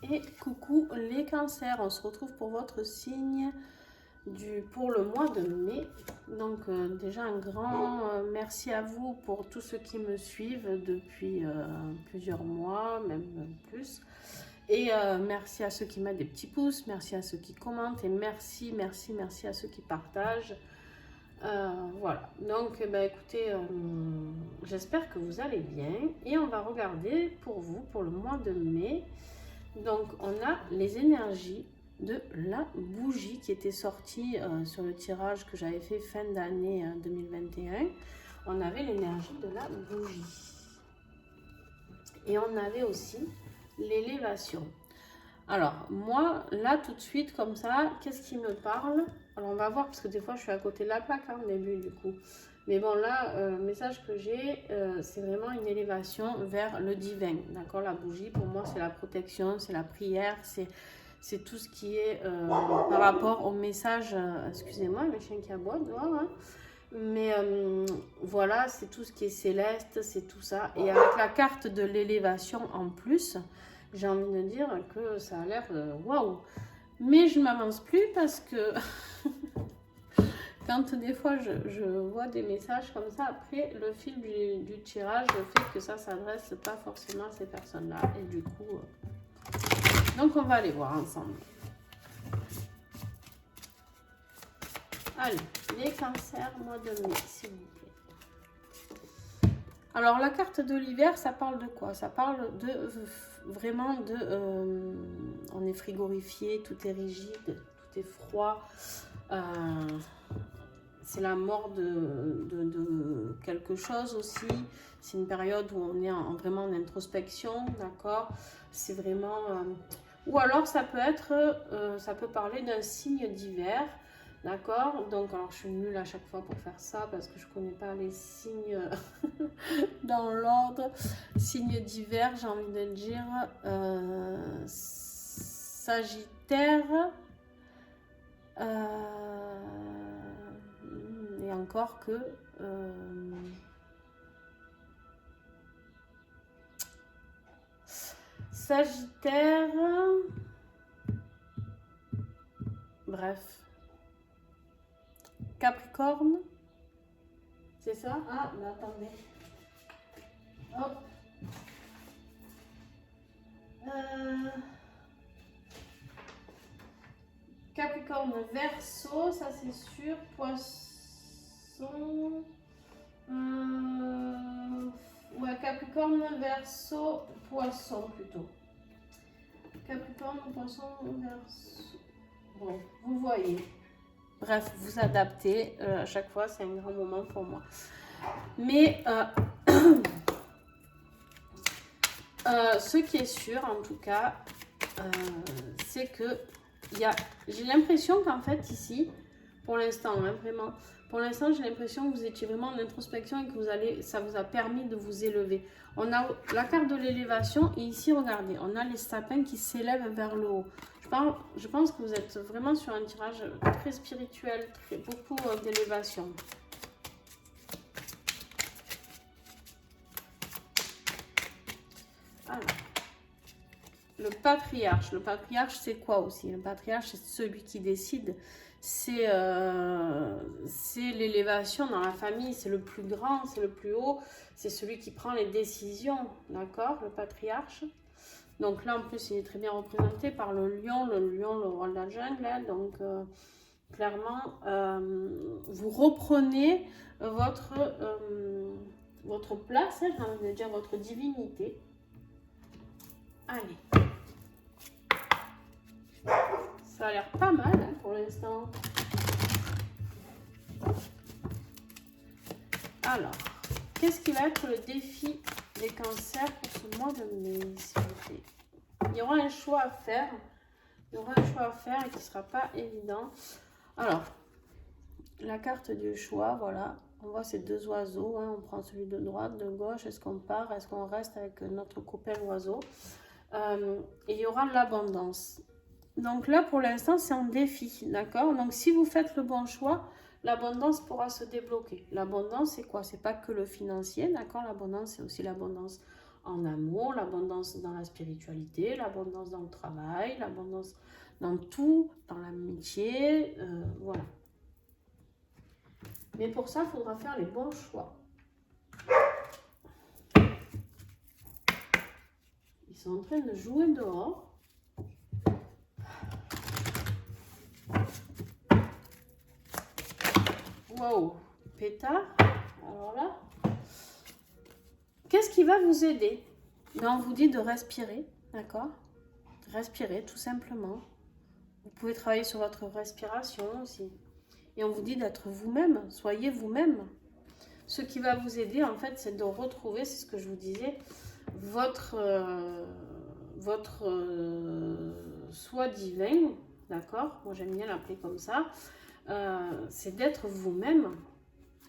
Et coucou les cancers, on se retrouve pour votre signe pour le mois de mai. Donc déjà un grand merci à vous pour tous ceux qui me suivent depuis plusieurs mois, même plus. Et merci à ceux qui mettent des petits pouces, merci à ceux qui commentent et merci à ceux qui partagent. Voilà, donc écoutez, j'espère que vous allez bien et on va regarder pour vous pour le mois de mai. Donc on a les énergies de la bougie qui était sortie sur le tirage que j'avais fait fin d'année 2021. On avait l'énergie de la bougie et on avait aussi l'élévation. Alors moi là tout de suite comme ça, qu'est-ce qui me parle? Alors on va voir parce que des fois je suis à côté de la plaque au début du coup. Mais bon là, le message que j'ai, c'est vraiment une élévation vers le divin. D'accord, la bougie pour moi c'est la protection, c'est la prière, c'est tout ce qui est par rapport au message. Excusez-moi, le chien qui aboie dehors. Hein. Mais voilà, c'est tout ce qui est céleste, c'est tout ça. Et avec la carte de l'élévation en plus, j'ai envie de dire que ça a l'air waouh. Mais je ne m'avance plus parce que quand des fois je vois des messages comme ça, après le fil du tirage fait que ça ne s'adresse pas forcément à ces personnes-là. Et du coup, donc on va aller voir ensemble. Allez, les cancers, mois de mai, s'il vous plaît. Alors la carte de l'hiver, ça parle de quoi? Ça parle de vraiment de... on est frigorifié, tout est rigide, tout est froid. C'est la mort de quelque chose aussi. C'est une période où on est vraiment en introspection, d'accord? C'est vraiment... ou alors ça peut être... ça peut parler d'un signe d'hiver. D'accord, donc alors je suis nulle à chaque fois pour faire ça parce que je connais pas les signes dans l'ordre. Signe d'hiver, j'ai envie de dire Sagittaire. Et encore que Sagittaire. Bref. Capricorne, c'est ça? Ah, mais attendez. Hop. Capricorne, Verseau, ça c'est sûr. Poisson. Ouais, Capricorne, Verseau, Poisson plutôt. Capricorne, Poisson, Verseau. Bon, vous voyez. Bref, vous adaptez. À chaque fois, c'est un grand moment pour moi. Mais ce qui est sûr, en tout cas, c'est que j'ai l'impression qu'en fait, ici, pour l'instant, hein, vraiment, pour l'instant, j'ai l'impression que vous étiez vraiment en introspection et que ça vous a permis de vous élever. On a la carte de l'élévation et ici, regardez, on a les sapins qui s'élèvent vers le haut. Je pense que vous êtes vraiment sur un tirage très spirituel, beaucoup d'élévation. Alors, le patriarche, c'est quoi aussi? Le patriarche, c'est celui qui décide. C'est l'élévation dans la famille, c'est le plus grand, c'est le plus haut, c'est celui qui prend les décisions, d'accord? Le patriarche. Donc là, en plus, il est très bien représenté par le lion, le roi de la jungle. Hein, donc, clairement, vous reprenez votre place, hein, j'ai envie de dire votre divinité. Allez. Ça a l'air pas mal hein, pour l'instant. Alors, qu'est-ce qui va être le défi des cancers pour ce mois de mai, s'il vous plaît? Il y aura un choix à faire. Il y aura un choix à faire et qui ne sera pas évident. Alors, la carte du choix, voilà. On voit ces deux oiseaux. Hein. On prend celui de droite, de gauche. Est-ce qu'on part? Est-ce qu'on reste avec notre copain oiseau? Et il y aura de l'abondance. Donc là, pour l'instant, c'est un défi, d'accord? Donc, si vous faites le bon choix, l'abondance pourra se débloquer. L'abondance, c'est quoi? C'est pas que le financier, d'accord? L'abondance, c'est aussi l'abondance en amour, l'abondance dans la spiritualité, l'abondance dans le travail, l'abondance dans tout, dans l'amitié, voilà. Mais pour ça, il faudra faire les bons choix. Ils sont en train de jouer dehors. Waouh, pétard. Alors là, qu'est-ce qui va vous aider? On vous dit de respirer, d'accord? Respirer tout simplement. Vous pouvez travailler sur votre respiration aussi. Et on vous dit d'être vous-même, soyez vous-même. Ce qui va vous aider, en fait, c'est de retrouver, c'est ce que je vous disais, votre soi divin, d'accord? Moi, j'aime bien l'appeler comme ça. C'est d'être vous-même,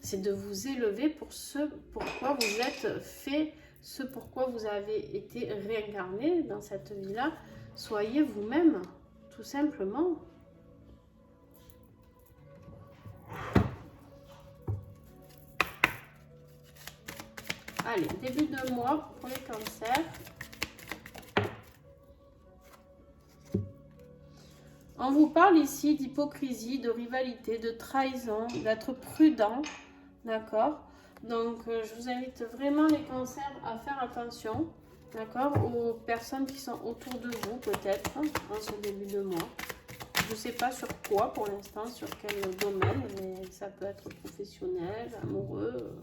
c'est de vous élever pour ce pourquoi vous êtes fait, ce pourquoi vous avez été réincarné dans cette vie-là. Soyez vous-même, tout simplement. Allez, début de mois pour les cancers. On vous parle ici d'hypocrisie, de rivalité, de trahison, d'être prudent, d'accord? Donc, je vous invite vraiment les cancers à faire attention, d'accord? Aux personnes qui sont autour de vous, peut-être, en ce début de mois. Je ne sais pas sur quoi pour l'instant, sur quel domaine, mais ça peut être professionnel, amoureux.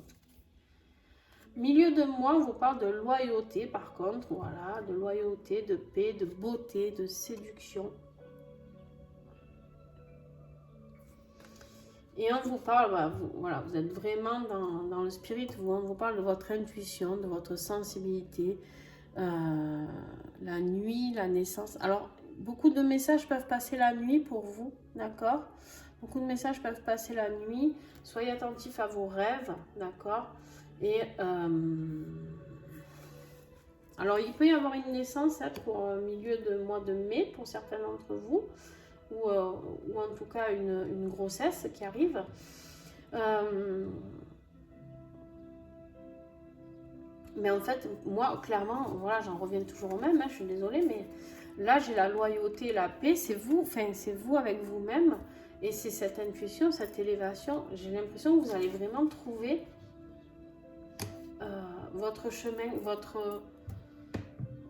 Milieu de mois, on vous parle de loyauté, par contre, voilà, de loyauté, de paix, de beauté, de séduction. Et on vous parle, voilà, vous êtes vraiment dans le spirit, on vous parle de votre intuition, de votre sensibilité, la nuit, la naissance. Alors, beaucoup de messages peuvent passer la nuit pour vous, d'accord? Beaucoup de messages peuvent passer la nuit. Soyez attentifs à vos rêves, d'accord? Et alors, il peut y avoir une naissance pour milieu de mois de mai pour certains d'entre vous. Ou en tout cas une grossesse qui arrive. Mais en fait, moi, clairement, voilà, j'en reviens toujours au même, je suis désolée, mais là, j'ai la loyauté, la paix, c'est vous, enfin, c'est vous avec vous-même, et c'est cette intuition, cette élévation. J'ai l'impression que vous allez vraiment trouver votre chemin, votre...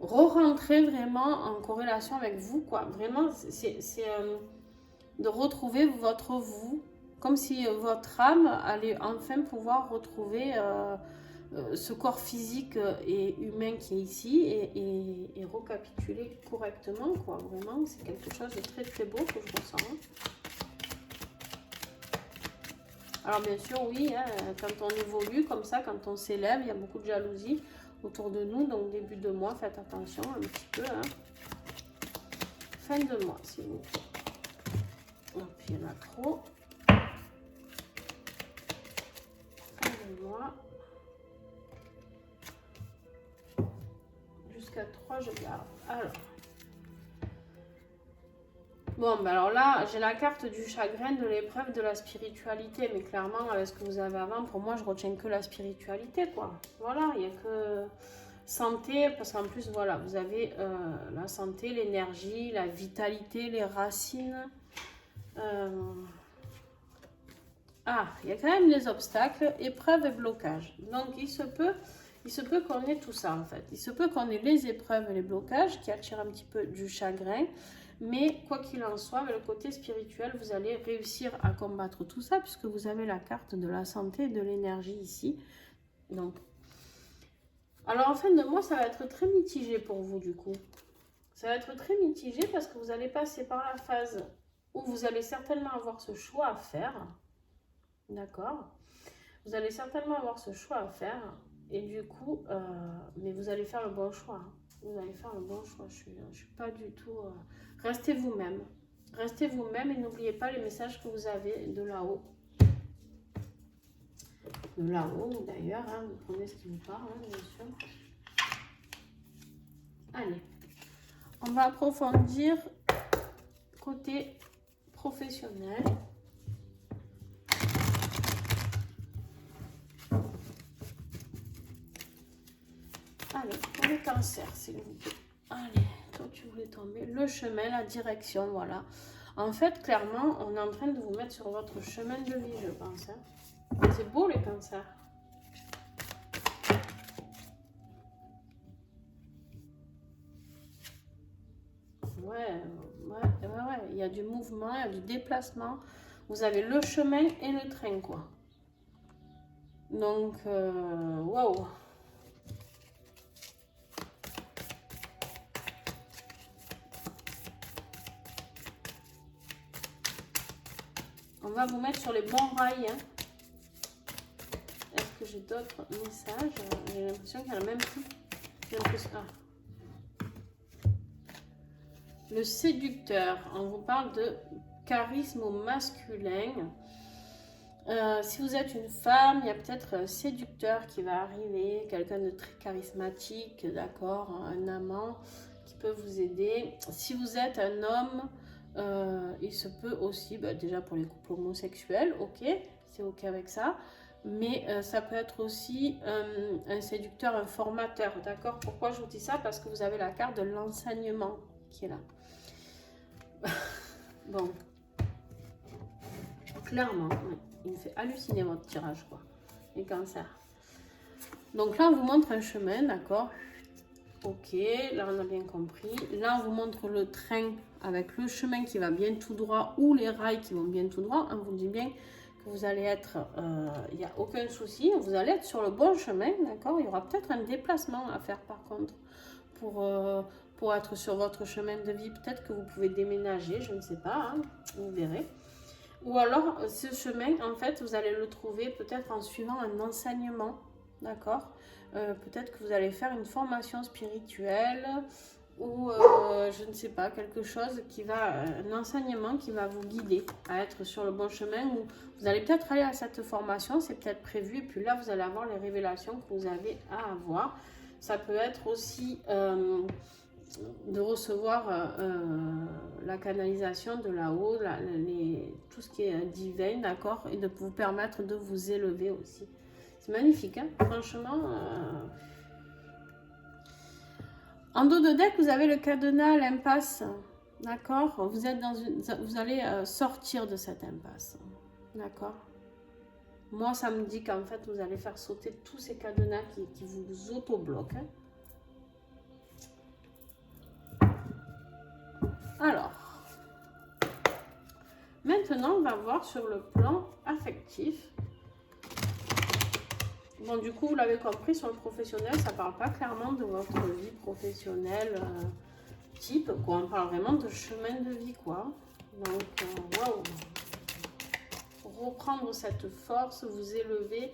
re-rentrer vraiment en corrélation avec vous, quoi. Vraiment, c'est de retrouver votre vous, comme si votre âme allait enfin pouvoir retrouver ce corps physique et humain qui est ici et recapituler correctement, quoi. Vraiment, c'est quelque chose de très très beau que je ressens. Alors bien sûr, oui, hein, quand on évolue comme ça, quand on s'élève, il y a beaucoup de jalousie autour de nous, donc début de mois, faites attention un petit peu. Hein. Fin de mois, s'il vous plaît. Et puis il y en a trop. Fin de mois. Jusqu'à 3, je garde. Alors. Bon, ben alors là, j'ai la carte du chagrin, de l'épreuve, de la spiritualité. Mais clairement, avec ce que vous avez avant, pour moi, je retiens que la spiritualité, quoi. Voilà, il n'y a que santé, parce qu'en plus, voilà, vous avez la santé, l'énergie, la vitalité, les racines. Ah, il y a quand même des obstacles, épreuves et blocages. Donc, il se peut qu'on ait tout ça, en fait. Il se peut qu'on ait les épreuves et les blocages qui attirent un petit peu du chagrin. Mais quoi qu'il en soit, avec le côté spirituel, vous allez réussir à combattre tout ça puisque vous avez la carte de la santé et de l'énergie ici. Donc, alors en fin de mois, ça va être très mitigé pour vous du coup. Ça va être très mitigé parce que vous allez passer par la phase où vous allez certainement avoir ce choix à faire. D'accord? Vous allez certainement avoir ce choix à faire. Et du coup, mais vous allez faire le bon choix. Hein. Vous allez faire le bon choix. Je suis pas du tout... Restez vous-même. Restez vous-même et n'oubliez pas les messages que vous avez de là-haut. De là-haut, d'ailleurs. Hein, vous prenez ce qui vous parle, hein, bien sûr. Allez. On va approfondir côté professionnel. Allez, cancer, s'il vous plaît. Allez, toi tu voulais tomber. Le chemin, la direction, voilà. En fait, clairement, on est en train de vous mettre sur votre chemin de vie, je pense. Hein. C'est beau les cancers. Ouais. Il y a du mouvement, il y a du déplacement. Vous avez le chemin et le train, quoi. Donc, waouh. On va vous mettre sur les bons rails. Hein. Est-ce que j'ai d'autres messages? J'ai l'impression qu'il y en a même plus. Le séducteur. On vous parle de charisme au masculin. Si vous êtes une femme, il y a peut-être un séducteur qui va arriver, quelqu'un de très charismatique, d'accord, un amant qui peut vous aider. Si vous êtes un homme, il se peut aussi, déjà pour les couples homosexuels, ok, c'est ok avec ça, mais ça peut être aussi un séducteur, un formateur, d'accord. Pourquoi je vous dis ça? Parce que vous avez la carte de l'enseignement qui est là. Bon, clairement, il me fait halluciner votre tirage, quoi, les cancers. Donc là, on vous montre un chemin, d'accord. Ok, là, on a bien compris. Là, on vous montre le train avec le chemin qui va bien tout droit ou les rails qui vont bien tout droit. On vous dit bien que vous allez être, il n'y a aucun souci, vous allez être sur le bon chemin, d'accord. Il y aura peut-être un déplacement à faire, par contre, pour être sur votre chemin de vie. Peut-être que vous pouvez déménager, je ne sais pas, hein, vous verrez. Ou alors, ce chemin, en fait, vous allez le trouver peut-être en suivant un enseignement, d'accord. Peut-être que vous allez faire une formation spirituelle ou, je ne sais pas, quelque chose qui va, un enseignement qui va vous guider à être sur le bon chemin. Ou vous allez peut-être aller à cette formation, c'est peut-être prévu, et puis là, vous allez avoir les révélations que vous avez à avoir. Ça peut être aussi de recevoir la canalisation de là-haut, tout ce qui est divin, d'accord, et de vous permettre de vous élever aussi. C'est magnifique, hein, franchement. En dos de deck, vous avez le cadenas, l'impasse, d'accord. Vous êtes dans vous allez sortir de cette impasse, d'accord. Moi, ça me dit qu'en fait, vous allez faire sauter tous ces cadenas qui vous auto-bloquent. Hein. Alors, maintenant, on va voir sur le plan affectif. Bon, du coup, vous l'avez compris, sur le professionnel, ça ne parle pas clairement de votre vie professionnelle type, quoi. On parle vraiment de chemin de vie, quoi. Donc, waouh. Reprendre cette force, vous élever.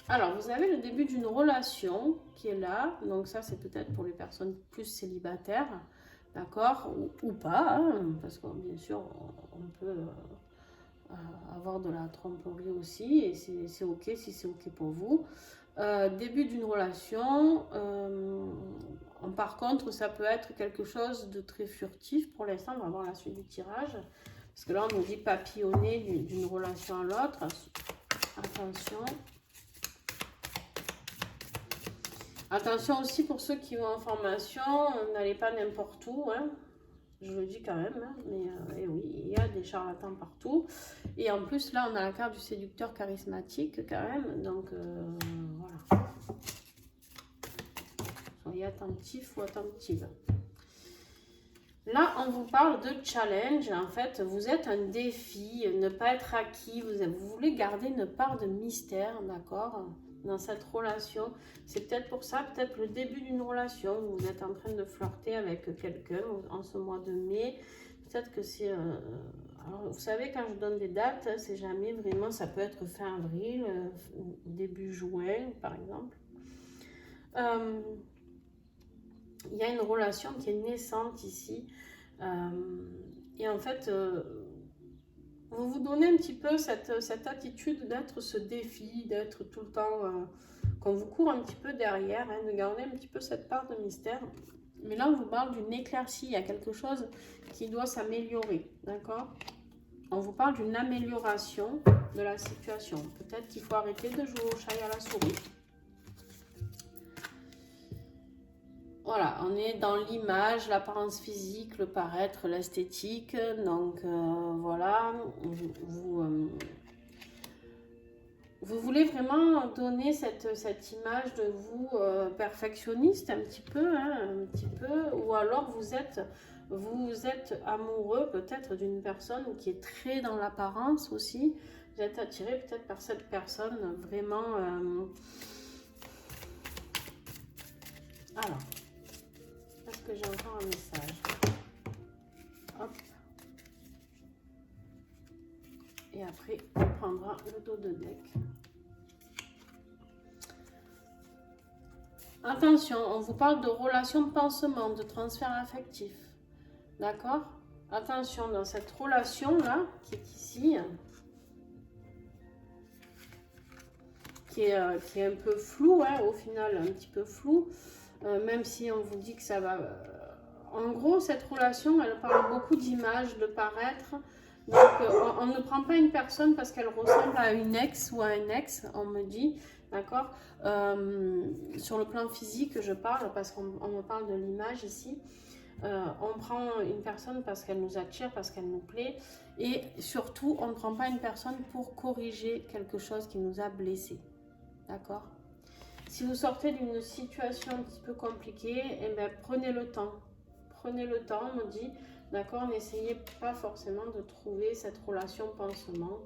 Alors, vous avez le début d'une relation qui est là. Donc, ça, c'est peut-être pour les personnes plus célibataires, d'accord, ou pas, hein, parce que bien sûr, on peut avoir de la tromperie aussi, et c'est ok si c'est ok pour vous. Début d'une relation, par contre, ça peut être quelque chose de très furtif. Pour l'instant, on va voir la suite du tirage. Parce que là, on nous dit papillonner d'une relation à l'autre. Attention. Attention aussi pour ceux qui vont en formation, n'allez pas n'importe où. Hein. Je le dis quand même. Hein, mais oui, il y a des charlatans partout. Et en plus, là, on a la carte du séducteur charismatique quand même. Donc, voilà. Soyez attentifs ou attentives. Là, on vous parle de challenge. En fait, vous êtes un défi, ne pas être acquis. Vous voulez garder une part de mystère, d'accord, dans cette relation. C'est peut-être pour ça, peut-être le début d'une relation. Vous êtes en train de flirter avec quelqu'un en ce mois de mai. Peut-être que c'est... alors, vous savez, quand je donne des dates, c'est jamais vraiment... Ça peut être fin avril, début juin, par exemple. Il y a une relation qui est naissante ici. Et en fait, vous vous donnez un petit peu cette attitude d'être ce défi, d'être tout le temps, qu'on vous court un petit peu derrière, hein, de garder un petit peu cette part de mystère. Mais là, on vous parle d'une éclaircie. Il y a quelque chose qui doit s'améliorer, d'accord? On vous parle d'une amélioration de la situation. Peut-être qu'il faut arrêter de jouer au chat et à la souris. voilà, on est dans l'image, l'apparence physique, le paraître, l'esthétique. Donc voilà, vous voulez vraiment donner cette image de vous perfectionniste un petit peu, hein, un petit peu, ou alors vous êtes amoureux peut-être d'une personne qui est très dans l'apparence aussi. Vous êtes attiré peut-être par cette personne vraiment. Alors, est-ce que j'ai encore un message? Hop. Et après, on prendra le dos de deck. Attention, on vous parle de relation de pansement, de transfert affectif. D'accord? Attention, dans cette relation-là, qui est ici, qui est un peu floue, hein, au final, un petit peu floue, même si on vous dit que ça va... en gros, cette relation, elle parle beaucoup d'images, de paraître. Donc, on ne prend pas une personne parce qu'elle ressemble à une ex ou à un ex, on me dit, d'accord? Sur le plan physique, je parle, parce qu'on me parle de l'image ici. On prend une personne parce qu'elle nous attire, parce qu'elle nous plaît. Et surtout, on ne prend pas une personne pour corriger quelque chose qui nous a blessés. D'accord? Si vous sortez d'une situation un petit peu compliquée, eh bien, prenez le temps. Prenez le temps, on me dit. D'accord? N'essayez pas forcément de trouver cette relation pansement.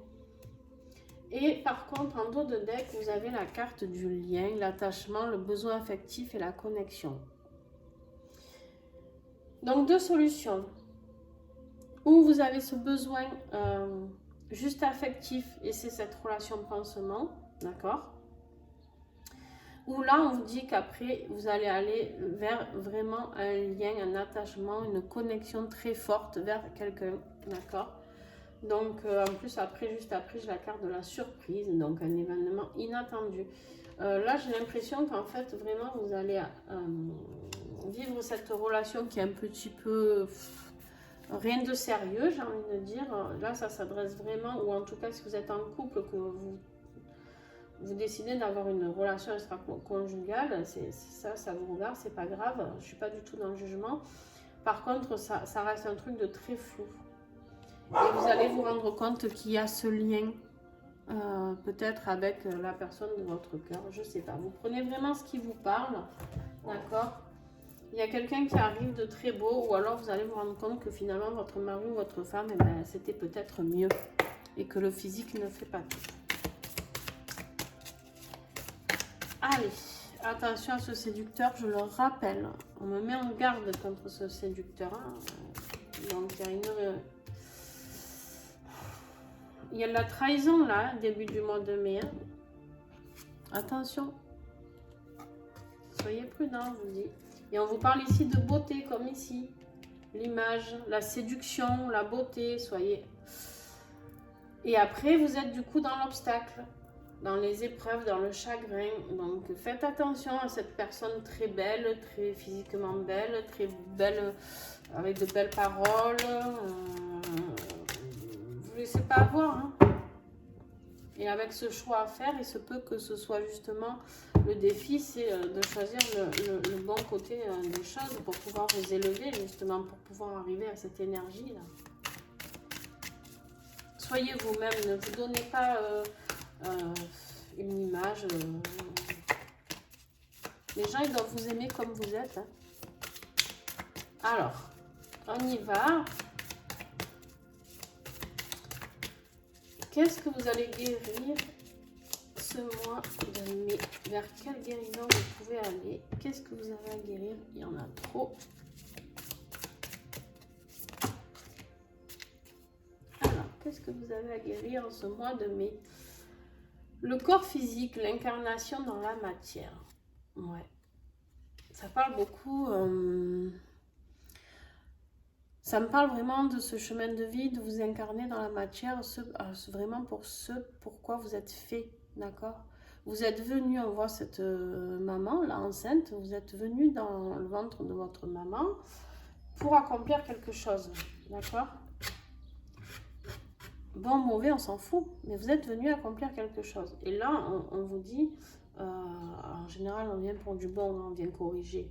Et par contre, en dos de deck, vous avez la carte du lien, l'attachement, le besoin affectif et la connexion. Donc, deux solutions. Ou vous avez ce besoin juste affectif et c'est cette relation pansement. D'accord? Où là, on vous dit qu'après, vous allez aller vers vraiment un lien, un attachement, une connexion très forte vers quelqu'un, d'accord? Donc, en plus, après, juste après, j'ai la carte de la surprise, donc un événement inattendu. Là, j'ai l'impression qu'en fait, vraiment, vous allez vivre cette relation qui est un petit peu... rien de sérieux, j'ai envie de dire. Là, ça s'adresse vraiment, ou en tout cas, si vous êtes en couple, que vous décidez d'avoir une relation extra-conjugale, ça vous regarde, c'est pas grave, je suis pas du tout dans le jugement. Par contre, ça reste un truc de très flou. Et vous allez vous rendre compte qu'il y a ce lien, peut-être avec la personne de votre cœur, je sais pas. Vous prenez vraiment ce qui vous parle, d'accord? Il y a quelqu'un qui arrive de très beau, ou alors vous allez vous rendre compte que finalement votre mari ou votre femme, eh ben, c'était peut-être mieux, et que le physique ne fait pas tout. Allez, attention à ce séducteur, je le rappelle. On me met en garde contre ce séducteur. Hein. Donc, il y a de la trahison là, début du mois de mai. Hein. Attention. Soyez prudents, je vous dis. Et on vous parle ici de beauté, comme ici. L'image, la séduction, la beauté, soyez... Et après, vous êtes du coup dans l'obstacle. Dans les épreuves, dans le chagrin. Donc faites attention à cette personne très belle, très physiquement belle, très belle, avec de belles paroles. Vous ne laissez pas avoir. Hein. Et avec ce choix à faire, il se peut que ce soit justement le défi, c'est de choisir le bon côté des choses pour pouvoir vous élever, justement, pour pouvoir arriver à cette énergie-là. Soyez vous-même, ne vous donnez pas... une image. Les gens, ils doivent vous aimer comme vous êtes. Hein. Alors, on y va. Qu'est-ce que vous allez guérir ce mois de mai? Vers quelle guérison vous pouvez aller? Qu'est-ce que vous avez à guérir? Il y en a trop. Alors, qu'est-ce que vous avez à guérir en ce mois de mai? Le corps physique, l'incarnation dans la matière. Ouais. Ça parle beaucoup... ça me parle vraiment de ce chemin de vie, de vous incarner dans la matière, vraiment pour ce pourquoi vous êtes fait, d'accord? Vous êtes venu, on voit cette maman, là, enceinte, vous êtes venu dans le ventre de votre maman pour accomplir quelque chose, d'accord? Bon, mauvais, on s'en fout, mais vous êtes venu accomplir quelque chose. Et là, on vous dit, en général, on vient pour du bon, on vient corriger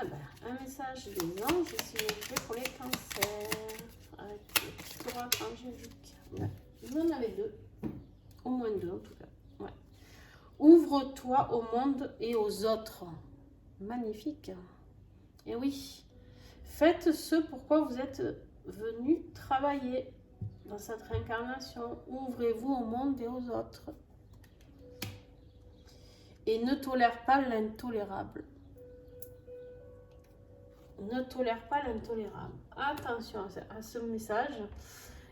Ah ben, un message des anges, s'il vous plaît, pour les cancers. Avec le petit oracle angélique. Ouais. Vous en avez deux. Au moins deux, en tout cas. Ouais. Ouvre-toi au monde et aux autres. Magnifique. Et oui. Faites ce pourquoi vous êtes venu travailler dans cette réincarnation. Ouvrez-vous au monde et aux autres. Et ne tolère pas l'intolérable. Ne tolère pas l'intolérable. Attention à ce message.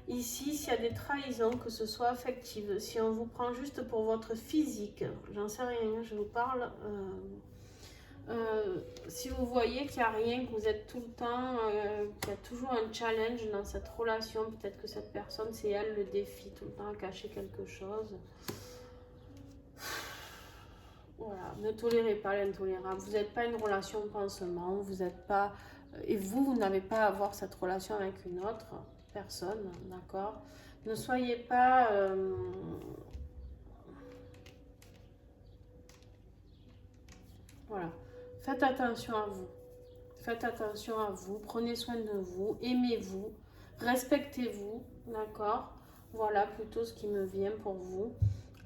Ici, s'il y a des trahisons, que ce soit affectives, si on vous prend juste pour votre physique, j'en sais rien, je vous parle. Si vous voyez qu'il n'y a rien, que vous êtes tout le temps, qu'il y a toujours un challenge dans cette relation, peut-être que cette personne, c'est elle le défi, tout le temps à cacher quelque chose. Voilà, ne tolérez pas l'intolérable. Vous n'êtes pas une relation pansement, vous n'êtes pas... Et vous n'avez pas à avoir cette relation avec une autre personne, d'accord? Ne soyez pas... Voilà. Faites attention à vous. Faites attention à vous. Prenez soin de vous. Aimez-vous. Respectez-vous, d'accord? Voilà plutôt ce qui me vient pour vous.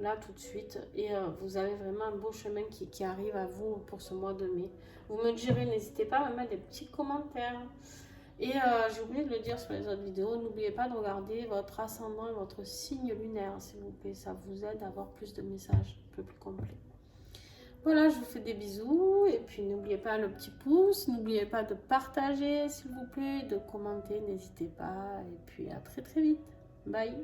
Là tout de suite, et vous avez vraiment un beau chemin qui arrive à vous pour ce mois de mai. Vous me direz, n'hésitez pas à me mettre des petits commentaires. Et j'ai oublié de le dire sur les autres vidéos, n'oubliez pas de regarder votre ascendant et votre signe lunaire, s'il vous plaît. Ça vous aide à avoir plus de messages un peu plus complets. Voilà, je vous fais des bisous. Et puis n'oubliez pas le petit pouce, n'oubliez pas de partager, s'il vous plaît, de commenter, n'hésitez pas. Et puis à très très vite. Bye.